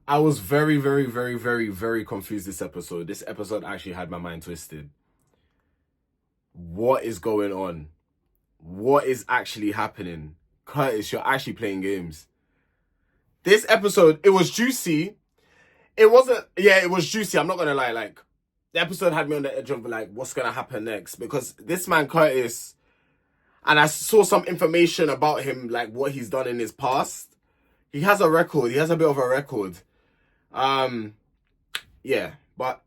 I was very, very, very, very, very confused this episode. This episode actually had my mind twisted. What is going on? What is actually happening? Curtis, you're actually playing games. This episode, it was juicy. It wasn't, yeah, it was juicy. I'm not going to lie. Like, the episode had me on the edge of, like, what's going to happen next? Because this man, Curtis, and I saw some information about him, like, what he's done in his past. He has a record. He has a bit of a record. Yeah, but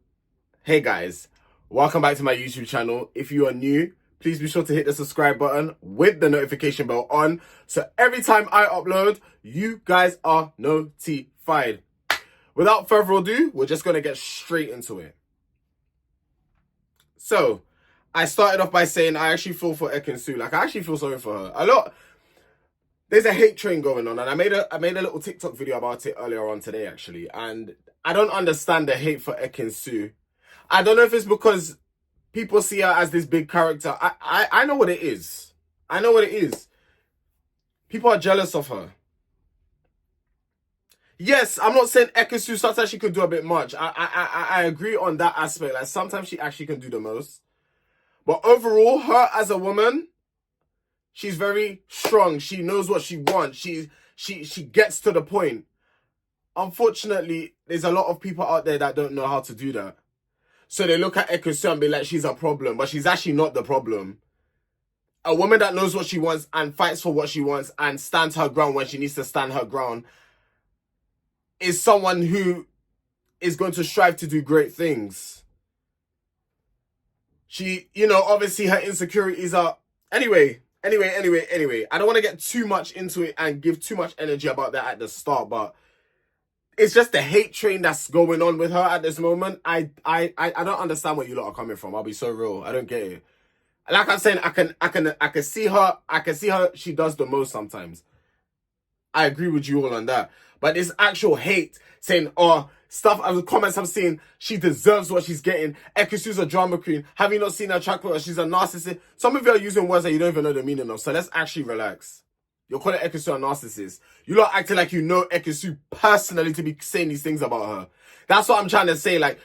hey guys, welcome back to my YouTube channel. If you are new, please be sure to hit the subscribe button with the notification bell on, so every time I upload, you guys are notified. Without further ado, we're just gonna get straight into it. So, I started off by saying I actually feel for Ekin-Su. Like, I actually feel sorry for her. There's a hate train going on, and I made a little TikTok video about it earlier on today, actually. And I don't understand the hate for Ekin-Su. I don't know if it's because people see her as this big character. I know what it is. I know what it is. People are jealous of her. Yes, I'm not saying Ekin-Su sometimes she could do a bit much. I agree on that aspect. Like, sometimes she actually can do the most. But overall, her as a woman, she's very strong. She knows what she wants. She gets to the point. Unfortunately, there's a lot of people out there that don't know how to do that. So they look at Ekin-Su and be like, she's a problem. But she's actually not the problem. A woman that knows what she wants and fights for what she wants and stands her ground when she needs to stand her ground is someone who is going to strive to do great things. She, obviously her insecurities are... Anyway, I don't want to get too much into it and give too much energy about that at the start, but it's just the hate train that's going on with her at this moment. I don't understand where you lot are coming from. I'll be so real. I don't get it. Like I'm saying, I can see her. I can see her. She does the most sometimes. I agree with you all on that. But this actual hate saying, stuff, the comments I'm seeing, she deserves what she's getting. Ekin-Su's a drama queen. Have you not seen her track record? She's a narcissist. Some of you are using words that you don't even know the meaning of. So let's actually relax. You're calling Ekin-Su a narcissist. You lot acting like you know Ekin-Su personally to be saying these things about her. That's what I'm trying to say. Like,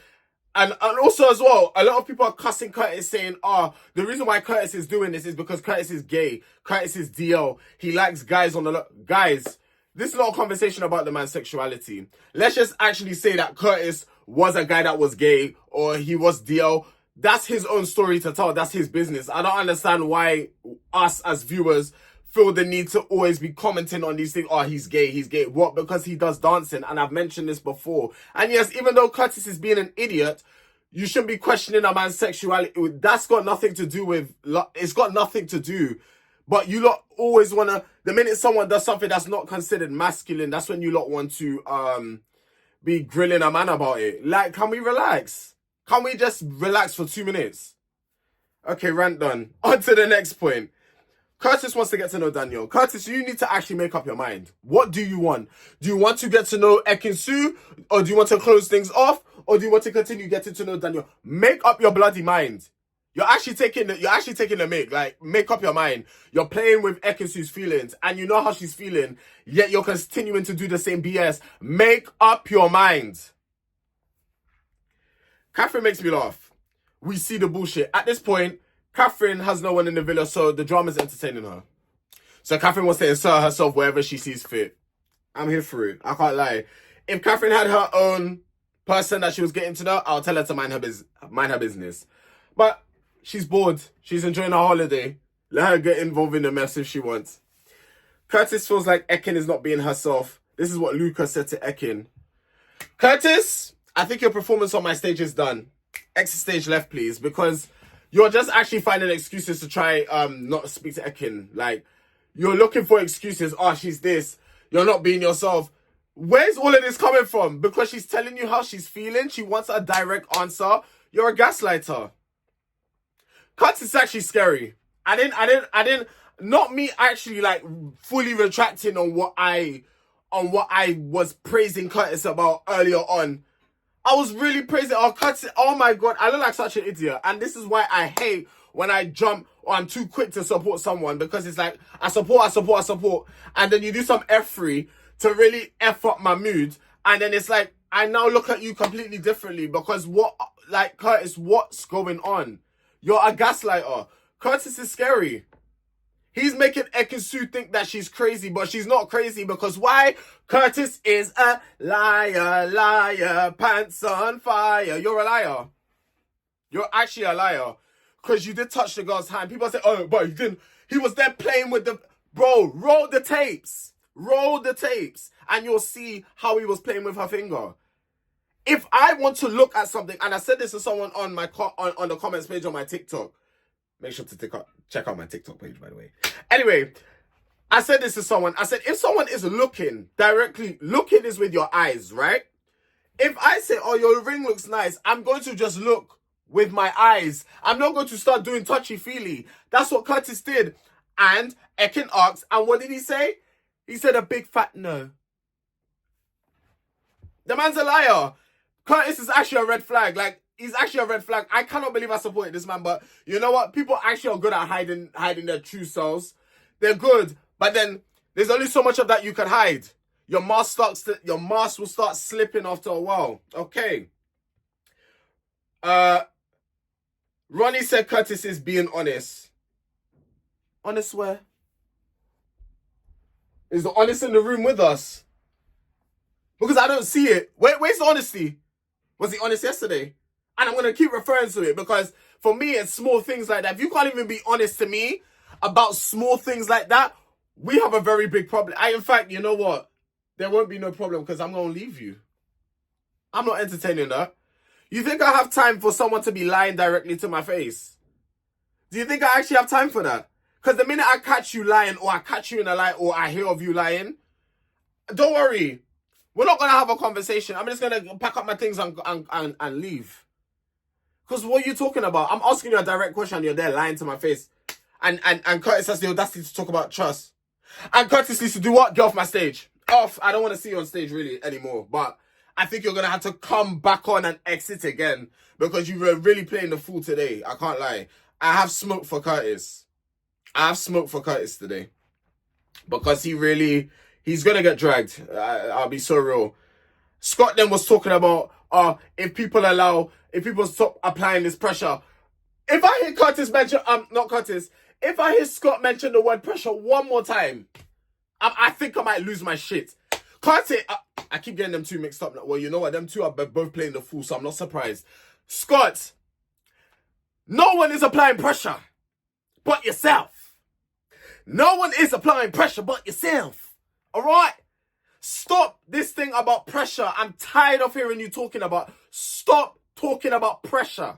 and also as well, a lot of people are cussing Curtis saying, the reason why Curtis is doing this is because Curtis is gay. Curtis is DL. He likes guys on the... Guys, this is not a conversation about the man's sexuality. Let's just actually say that Curtis was a guy that was gay or he was DL. That's his own story to tell. That's his business. I don't understand why us as viewers feel the need to always be commenting on these things. He's gay, he's gay. What? Because he does dancing, and I've mentioned this before. And yes, even though Curtis is being an idiot, you shouldn't be questioning a man's sexuality. That's got nothing to do with... It's got nothing to do. But you lot always want to... The minute someone does something that's not considered masculine, that's when you lot want to be grilling a man about it. Like, can we relax? Can we just relax for 2 minutes? Okay, rant done. On to the next point. Curtis wants to get to know Daniel. Curtis, you need to actually make up your mind. What do you want? Do you want to get to know Ekin-Su? Or do you want to close things off? Or do you want to continue getting to know Daniel? Make up your bloody mind. You're actually taking the mic. Like, make up your mind. You're playing with Ekin-Su's feelings. And you know how she's feeling. Yet you're continuing to do the same BS. Make up your mind. Catherine makes me laugh. We see the bullshit. At this point, Catherine has no one in the villa, so the drama's entertaining her. So Catherine wants to insert herself wherever she sees fit. I'm here for it. I can't lie. If Catherine had her own person that she was getting to know, I'll tell her to mind her business. But she's bored. She's enjoying her holiday. Let her get involved in the mess if she wants. Curtis feels like Ekin is not being herself. This is what Luca said to Ekin. Curtis, I think your performance on my stage is done. Exit stage left, please, because you're just actually finding excuses to try not speak to Ekin. Like, you're looking for excuses. She's this. You're not being yourself. Where's all of this coming from? Because she's telling you how she's feeling. She wants a direct answer. You're a gaslighter. Curtis is actually scary. I didn't, not me actually like fully retracting on what I was praising Curtis about earlier on. I was really praising Curtis. Oh my God, I look like such an idiot. And this is why I hate when I jump or I'm too quick to support someone, because it's like, I support. And then you do some F3 to really F up my mood. And then it's like, I now look at you completely differently because Curtis, what's going on? You're a gaslighter. Curtis is scary. He's making Ekin-Su think that she's crazy, but she's not crazy because why? Curtis is a liar, pants on fire. You're a liar. You're actually a liar. Because you did touch the girl's hand. People say, oh, but he didn't. He was there playing with the... Bro, roll the tapes. Roll the tapes. And you'll see how he was playing with her finger. If I want to look at something, and I said this to someone on my on the comments page on my TikTok. Make sure to check out my TikTok page, by the way. Anyway, I said this to someone. I said, if someone is looking directly, looking is with your eyes, right? If I say, oh, your ring looks nice, I'm going to just look with my eyes. I'm not going to start doing touchy-feely. That's what Curtis did. And Ekin asked, and what did he say? He said a big fat no. The man's a liar. Curtis is actually a red flag. Like, he's actually a red flag. I cannot believe I supported this man, but you know what? People actually are good at hiding their true selves. They're good, but then there's only so much of that you can hide. Your mask will start slipping after a while. Okay. Ronnie said Curtis is being honest. Honest where? Is the honest in the room with us? Because I don't see it. Where's the honesty? Was he honest yesterday? And I'm going to keep referring to it because for me, it's small things like that. If you can't even be honest to me about small things like that, we have a very big problem. In fact, you know what? There won't be no problem because I'm going to leave you. I'm not entertaining that. You think I have time for someone to be lying directly to my face? Do you think I actually have time for that? Because the minute I catch you lying or I catch you in a lie or I hear of you lying, don't worry. We're not going to have a conversation. I'm just going to pack up my things and leave. Because what are you talking about? I'm asking you a direct question and you're there lying to my face. And Curtis has the audacity to talk about trust. And Curtis needs to do what? Get off my stage. Off. I don't want to see you on stage really anymore. But I think you're going to have to come back on and exit again. Because you were really playing the fool today. I can't lie. I have smoke for Curtis. I have smoke for Curtis today. Because he's going to get dragged. I'll be so real. Scott then was talking about, if people stop applying this pressure. If I hear Curtis mention, if I hear Scott mention the word pressure one more time, I think I might lose my shit. Curtis, I keep getting them two mixed up now. Well, you know what? Them two are both playing the fool, so I'm not surprised. Scott, no one is applying pressure but yourself. No one is applying pressure but yourself. All right? Stop this thing about pressure. I'm tired of hearing you talking about. Stop talking about pressure.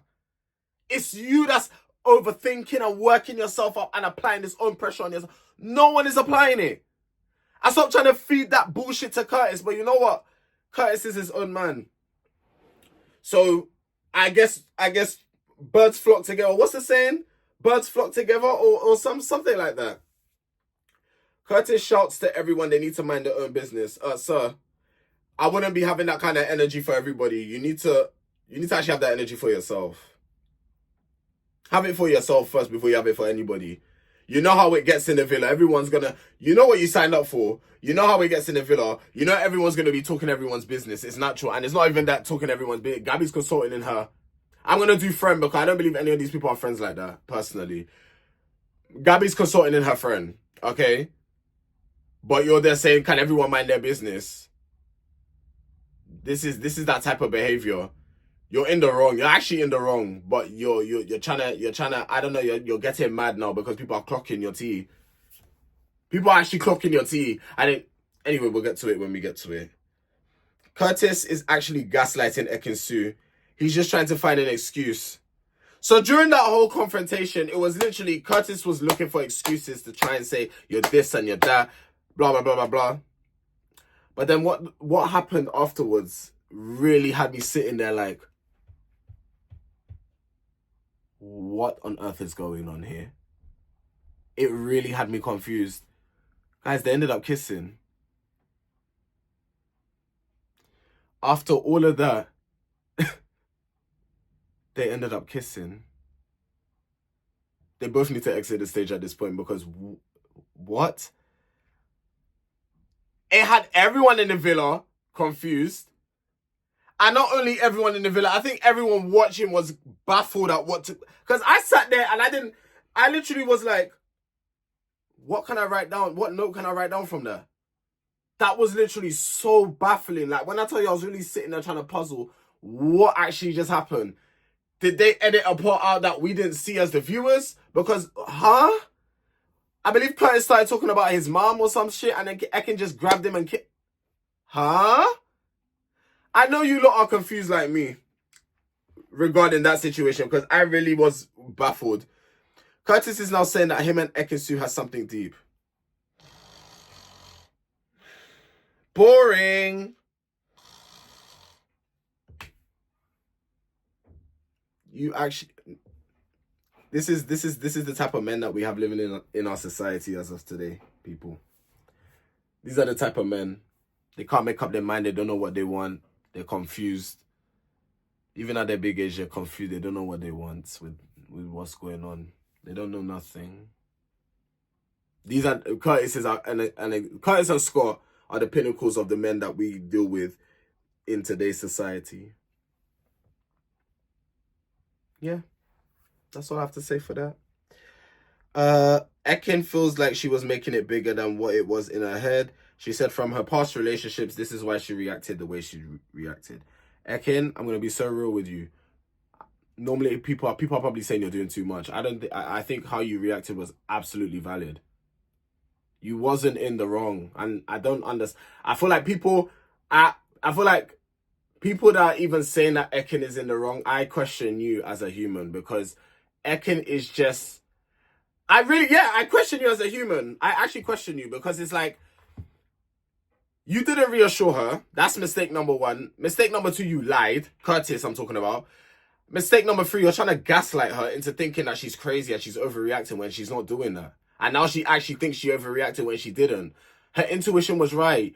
It's you that's overthinking and working yourself up and applying this own pressure on yourself. No one is applying it. I stopped trying to feed that bullshit to Curtis, but you know what? Curtis is his own man. So I guess birds flock together. What's the saying? Birds flock together or something like that. Curtis shouts to everyone they need to mind their own business. Sir, I wouldn't be having that kind of energy for everybody. You need to actually have that energy for yourself. Have it for yourself first before you have it for anybody. You know how it gets in the villa. Everyone's gonna... You know what you signed up for. You know how it gets in the villa. You know everyone's gonna be talking everyone's business. It's natural. And it's not even that talking everyone's business. Gabby's consulting in her. I'm gonna do friend because I don't believe any of these people are friends like that, personally. Gabby's consulting in her friend. Okay? But you're there saying, can everyone mind their business? This is that type of behavior. You're in the wrong. You're actually in the wrong. But you're trying to, I don't know, you're getting mad now because people are clocking your tea. People are actually clocking your tea. Anyway, we'll get to it when we get to it. Curtis is actually gaslighting Ekin-Su. He's just trying to find an excuse. So during that whole confrontation, it was literally Curtis was looking for excuses to try and say, you're this and you're that. Blah, blah, blah, blah, blah. But then what happened afterwards really had me sitting there like, what on earth is going on here? It really had me confused. Guys, they ended up kissing. After all of that, they ended up kissing. They both need to exit the stage at this point because what? It had everyone in the villa confused. And not only everyone in the villa, I think everyone watching was baffled at what to... Because I sat there and I literally was like, what can I write down? What note can I write down from there? That was literally so baffling. Like, when I tell you I was really sitting there trying to puzzle what actually just happened. Did they edit a part out that we didn't see as the viewers? Because, I believe Curtis started talking about his mom or some shit, and then Ekin just grabbed him and I know you lot are confused like me regarding that situation, because I really was baffled. Curtis is now saying that him and Ekin-Su has something deep. Boring. You actually... This is the type of men that we have living in our society as of today, people. These are the type of men. They can't make up their mind. They don't know what they want. They're confused. Even at their big age, they're confused. They don't know what they want with what's going on. They don't know nothing. These are Curtis and Scott are the pinnacles of the men that we deal with in today's society. Yeah. That's all I have to say for that. Ekin feels like she was making it bigger than what it was in her head. She said from her past relationships, this is why she reacted the way she reacted. Ekin, I'm going to be so real with you. Normally, people are probably saying you're doing too much. I think how you reacted was absolutely valid. You wasn't in the wrong. And I don't understand. I feel like people that are even saying that Ekin is in the wrong, I question you as a human, because Ekin is just... I question you as a human. I actually question you, because it's like, you didn't reassure her. That's mistake number one. Mistake number two, you lied. Curtis, I'm talking about. Mistake number three, you're trying to gaslight her into thinking that she's crazy and she's overreacting when she's not doing that. And now she actually thinks she overreacted when she didn't. Her intuition was right.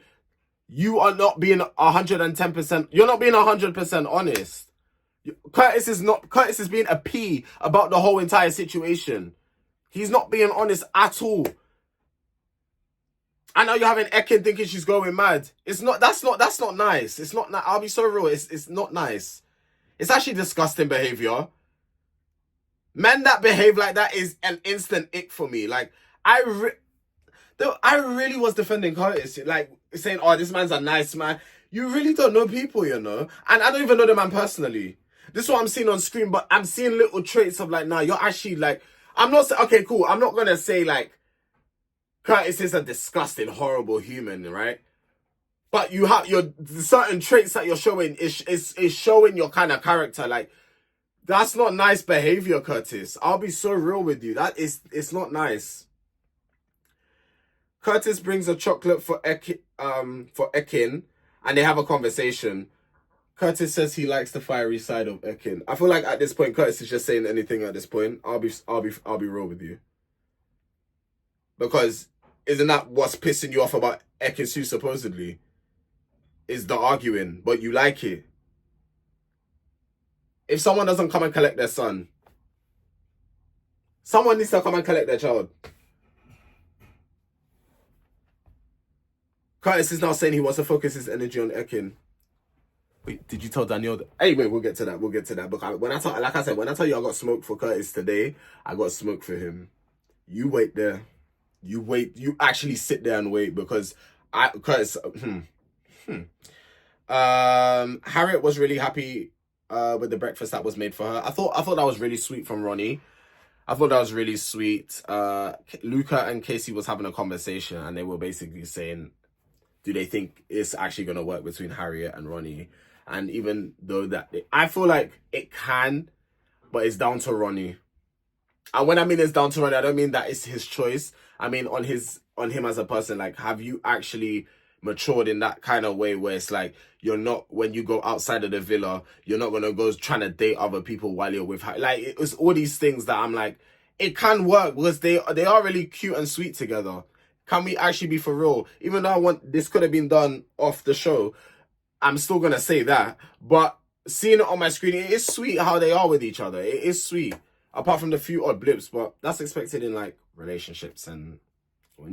You are not being 110%. You're not being 100% honest. Curtis is being a P about the whole entire situation. He's not being honest at all. And now you're having Ekin thinking she's going mad. That's not nice. It's not. I'll be so real. It's not nice. It's actually disgusting behavior. Men that behave like that is an instant ick for me. Like, I really was defending Curtis, like saying, "Oh, this man's a nice man." You really don't know people, you know. And I don't even know the man personally. This is what I'm seeing on screen, but I'm seeing little traits of like, nah, you're actually like, I'm not okay, cool. I'm not gonna say like Curtis is a disgusting, horrible human, right? But you have your certain traits that you're showing is showing your kind of character. Like, that's not nice behavior, Curtis. I'll be so real with you. It's not nice. Curtis brings a chocolate for Ekin, and they have a conversation. Curtis says he likes the fiery side of Ekin. I feel like at this point, Curtis is just saying anything at this point. I'll be real with you. Because isn't that what's pissing you off about Ekin-Su supposedly? Is the arguing, but you like it. If someone doesn't come and collect their son, someone needs to come and collect their child. Curtis is now saying he wants to focus his energy on Ekin. Wait, did you tell Danielle that? Anyway, we'll get to that. But when I tell you I got smoke for Curtis today, I got smoke for him. You wait there. You wait. You actually sit there and wait, because Curtis. Harriet was really happy with the breakfast that was made for her. I thought that was really sweet from Ronnie. I thought that was really sweet. Luca and Casey was having a conversation, and they were basically saying, do they think it's actually going to work between Harriet and Ronnie? And even though I feel like it can, but it's down to Ronnie. And when I mean it's down to Ronnie, I don't mean that it's his choice. I mean on him as a person. Like, have you actually matured in that kind of way where it's like, you're not, when you go outside of the villa, you're not going to go trying to date other people while you're with her. Like, it's all these things that I'm like, it can work, because they are really cute and sweet together. Can we actually be for real? Even though this could have been done off the show, I'm still going to say that. But seeing it on my screen, it is sweet how they are with each other. It is sweet. Apart from the few odd blips, but that's expected in like relationships and when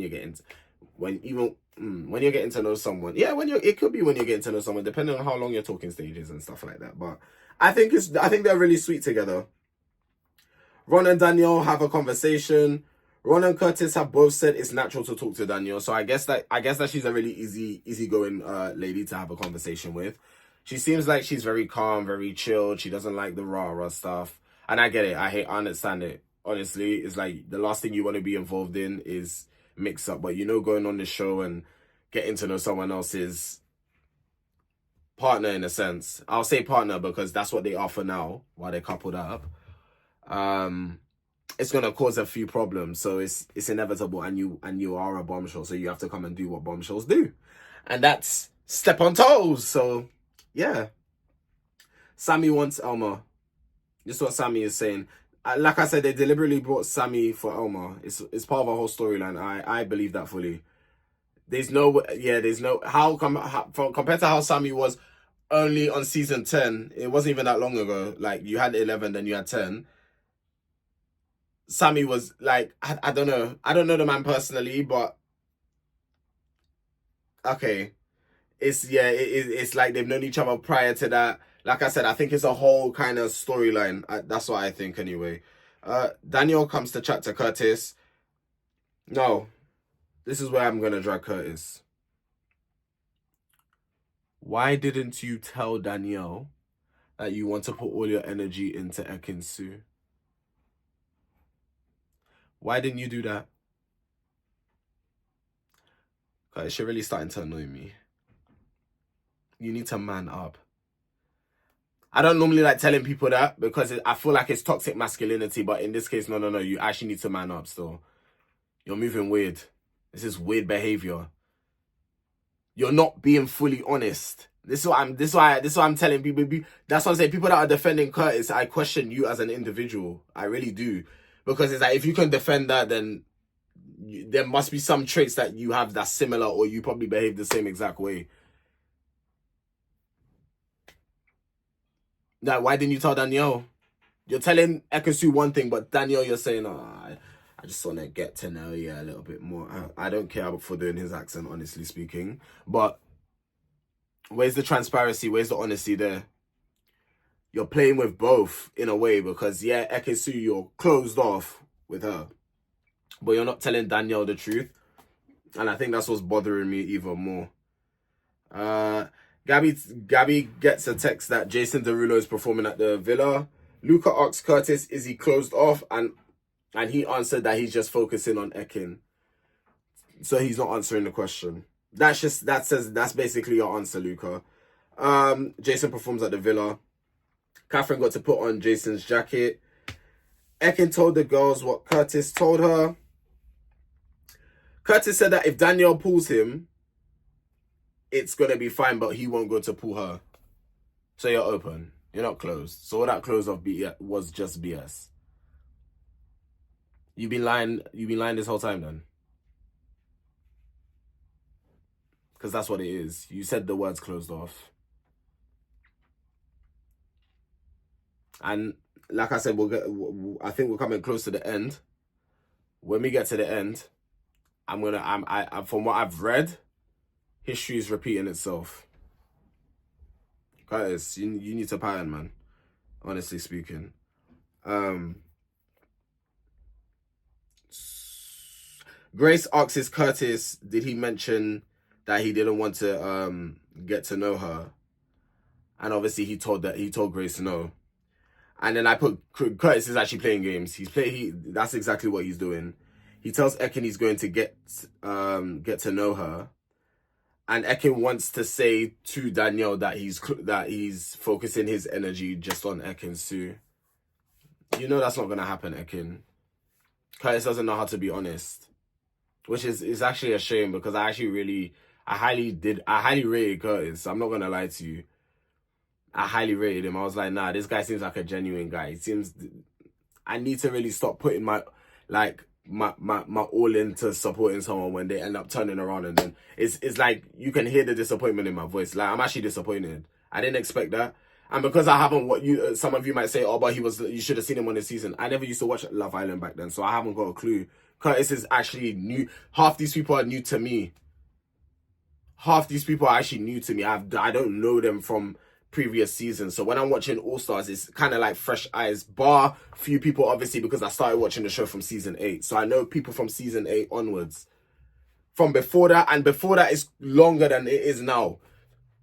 when you're getting to know someone. Yeah, it could be when you're getting to know someone, depending on how long your talking stage is and stuff like that. But I think they're really sweet together. Ron and Danielle have a conversation. Ron and Curtis have both said it's natural to talk to Danielle, so I guess that she's a really easygoing lady to have a conversation with. She seems like she's very calm, very chilled. She doesn't like the rah-rah stuff. And I get it. I understand it. Honestly, it's like the last thing you want to be involved in is mix up. But going on the show and getting to know someone else's partner, in a sense. I'll say partner because that's what they are for now while they're coupled up. It's gonna cause a few problems, so it's inevitable, and you are a bombshell, so you have to come and do what bombshells do, and that's step on toes. So yeah, Sammy wants Elma. This is what Sammy is saying. Like I said, they deliberately brought Sammy for Elma. It's part of a whole storyline. I believe that fully. There's no compared to how Sammy was only on season 10, it wasn't even that long ago. Like, you had 11, then you had 10. Sammy was like, I don't know. I don't know the man personally, but okay. It's like they've known each other prior to that. Like I said, I think it's a whole kind of storyline. That's what I think anyway. Daniel comes to chat to Curtis. No, this is where I'm going to drag Curtis. Why didn't you tell Danielle that you want to put all your energy into Ekin-Su? Why didn't you do that? God, it's really starting to annoy me. You need to man up. I don't normally like telling people that because I feel like it's toxic masculinity, but in this case, no. You actually need to man up still. You're moving weird. This is weird behavior. You're not being fully honest. This is what I'm telling people. That's what I'm saying. People that are defending Curtis, I question you as an individual. I really do. Because it's like, if you can defend that, then there must be some traits that you have that's similar, or you probably behave the same exact way. Like, why didn't you tell Danielle? You're telling Ekin-Su one thing, but Danielle, you're saying, I just want to get to know you a little bit more. I don't care for doing his accent, honestly speaking. But where's the transparency? Where's the honesty there? You're playing with both in a way, because yeah, Ekin-Su, you're closed off with her, but you're not telling Danielle the truth. And I think that's what's bothering me even more. Gabby gets a text that Jason Derulo is performing at the villa. Luca asks Curtis, is he closed off? And he answered that he's just focusing on Ekin. So he's not answering the question. That's basically your answer, Luca. Jason performs at the villa. Catherine got to put on Jason's jacket. Ekin told the girls what Curtis told her. Curtis said that if Danielle pulls him, it's going to be fine, but he won't go to pull her. So you're open. You're not closed. So all that close off was just BS. You've been lying this whole time then? Because that's what it is. You said the words closed off. And like I said, I think we're coming close to the end. When we get to the end, from what I've read, history is repeating itself. Curtis, you need to pattern, man. Honestly speaking. Grace asks Curtis, did he mention that he didn't want to get to know her? And obviously he told Grace no. And then I put Curtis is actually playing games. That's exactly what he's doing. He tells Ekin he's going to get to know her. And Ekin wants to say to Danielle that he's focusing his energy just on Ekin-Su. You know that's not going to happen, Ekin. Curtis doesn't know how to be honest. Which is actually a shame, because I highly rated Curtis. I'm not going to lie to you. I highly rated him. I was like, nah, this guy seems like a genuine guy. I need to really stop putting my all into supporting someone when they end up turning around, and then it's like you can hear the disappointment in my voice. Like, I'm actually disappointed. I didn't expect that. And because I haven't, some of you might say, oh, but you should have seen him on this season. I never used to watch Love Island back then, so I haven't got a clue. Curtis is actually new. Half these people are new to me. Half these people are actually new to me. I don't know them from previous seasons. So when I'm watching All Stars, it's kind of like fresh eyes. Bar few people, obviously, because I started watching the show from season 8. So I know people from season 8 onwards. From before that, and before that is longer than it is now.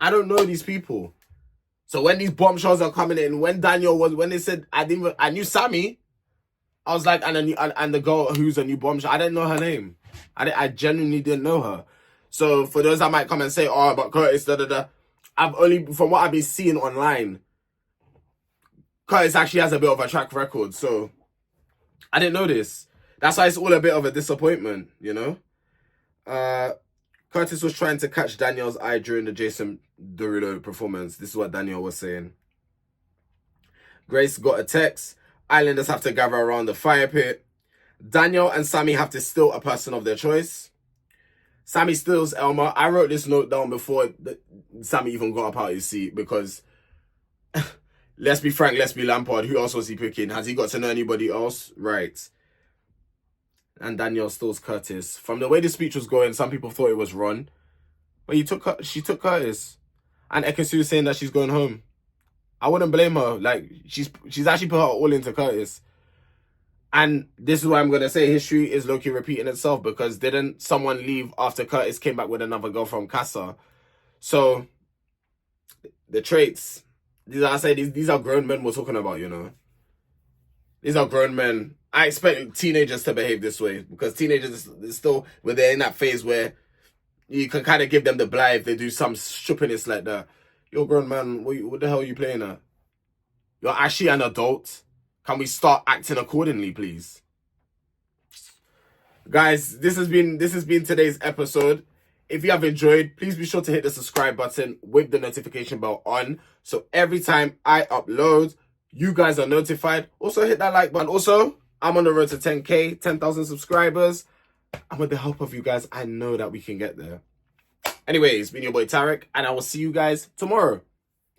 I don't know these people. So when these bombshells are coming in, when they said, I knew Sammy, I was like, and the girl who's a new bombshell, I didn't know her name. I genuinely didn't know her. So for those that might come and say, oh, but Curtis, I've only, from what I've been seeing online, Curtis actually has a bit of a track record. So I didn't know this. That's why it's all a bit of a disappointment, you know? Curtis was trying to catch Danielle's eye during the Jason Derulo performance. This is what Danielle was saying. Grace got a text. Islanders have to gather around the fire pit. Danielle and Sammy have to steal a person of their choice. Sammy steals Elma. I wrote this note down before Sammy even got up out of his seat because let's be frank, let's be Lampard. Who else was he picking? Has he got to know anybody else? Right. And Danielle steals Curtis. From the way the speech was going, some people thought it was Ron. But she took Curtis. And Ekin-Su is saying that she's going home. I wouldn't blame her. Like, she's actually put her all into Curtis. And this is why I'm going to say history is low-key repeating itself, because didn't someone leave after Curtis came back with another girl from Casa? So, the traits, these are grown men we're talking about, you know. These are grown men. I expect teenagers to behave this way, because teenagers is still, when they're in that phase where you can kind of give them the blight if they do some stupidness like that. You're a grown man, what the hell are you playing at? You're actually an adult. Can we start acting accordingly, please? Guys, this has been today's episode. If you have enjoyed, please be sure to hit the subscribe button with the notification bell on. So every time I upload, you guys are notified. Also hit that like button. Also, I'm on the road to 10K, 10,000 subscribers. And with the help of you guys, I know that we can get there. Anyway, it's been your boy Tarek, and I will see you guys tomorrow.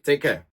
Take care.